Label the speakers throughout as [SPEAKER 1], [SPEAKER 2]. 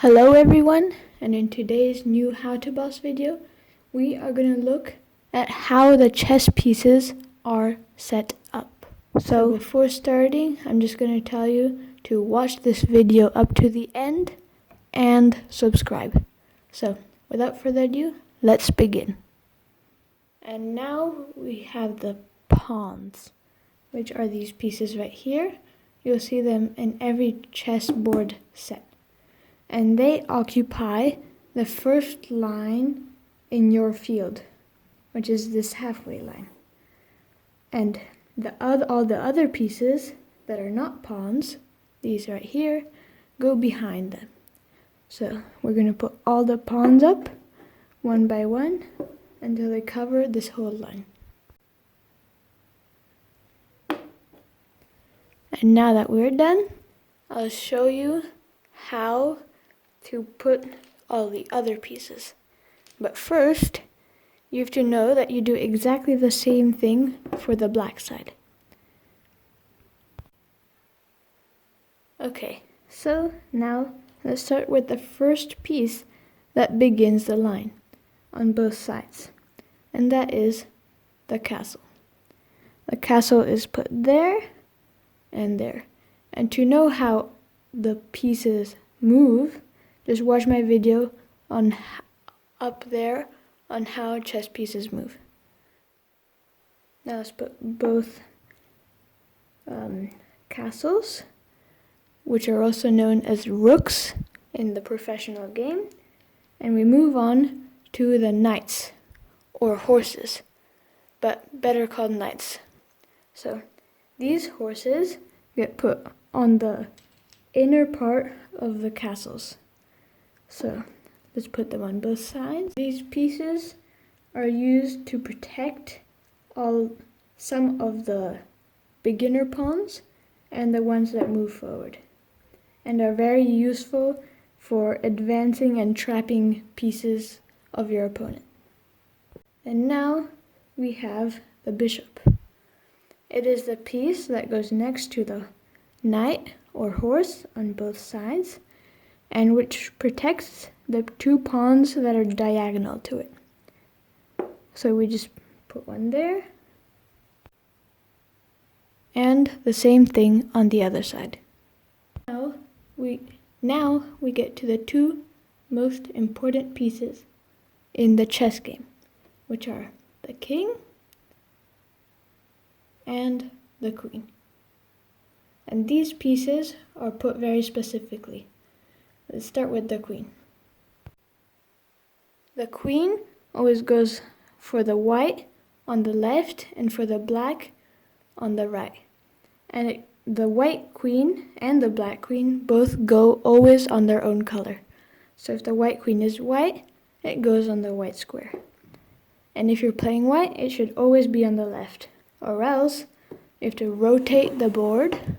[SPEAKER 1] Hello everyone, and in today's new How to Boss video, we are going to look at how the chess pieces are set up. So before starting, I'm just going to tell you to watch this video up to the end and subscribe. So without further ado, let's begin. And now we have the pawns, which are these pieces right here. You'll see them in every chessboard set. And they occupy the first line in your field, which is this halfway line. And all the other pieces that are not pawns, these right here, go behind them. So we're going to put all the pawns up, one by one, until they cover this whole line. And now that we're done, I'll show you how to put all the other pieces. But first, you have to know that you do exactly the same thing for the black side. Okay, so now let's start with the first piece that begins the line on both sides, and that is the castle. The castle is put there and there. And to know how the pieces move, just watch my video on up there on how chess pieces move. Now let's put both castles, which are also known as rooks in the professional game, and we move on to the knights, or horses, but better called knights. So these horses get put on the inner part of the castles. So let's put them on both sides. These pieces are used to protect some of the beginner pawns and the ones that move forward, and are very useful for advancing and trapping pieces of your opponent. And now we have the bishop. It is the piece that goes next to the knight or horse on both sides, and which protects the two pawns that are diagonal to it. So we just put one there, and the same thing on the other side. Now we get to the two most important pieces in the chess game, which are the king and the queen. And these pieces are put very specifically. Let's start with the queen. The queen always goes for the white on the left and for the black on the right. And the white queen and the black queen both go always on their own color. So if the white queen is white, it goes on the white square. And if you're playing white, it should always be on the left. Or else, you have to rotate the board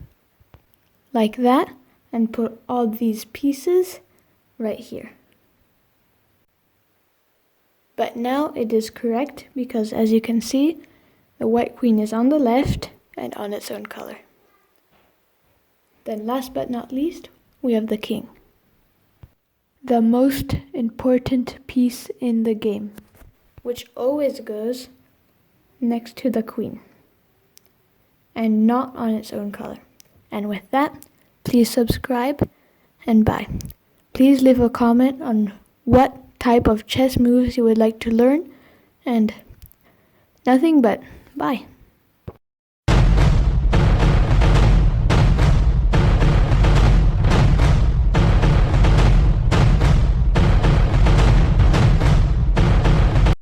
[SPEAKER 1] like that and put all these pieces right here. But now it is correct because, as you can see, the white queen is on the left and on its own color. Then last but not least, we have the king. The most important piece in the game, which always goes next to the queen and not on its own color. And with that, please subscribe and bye. Please leave a comment on what type of chess moves you would like to learn, and nothing but bye.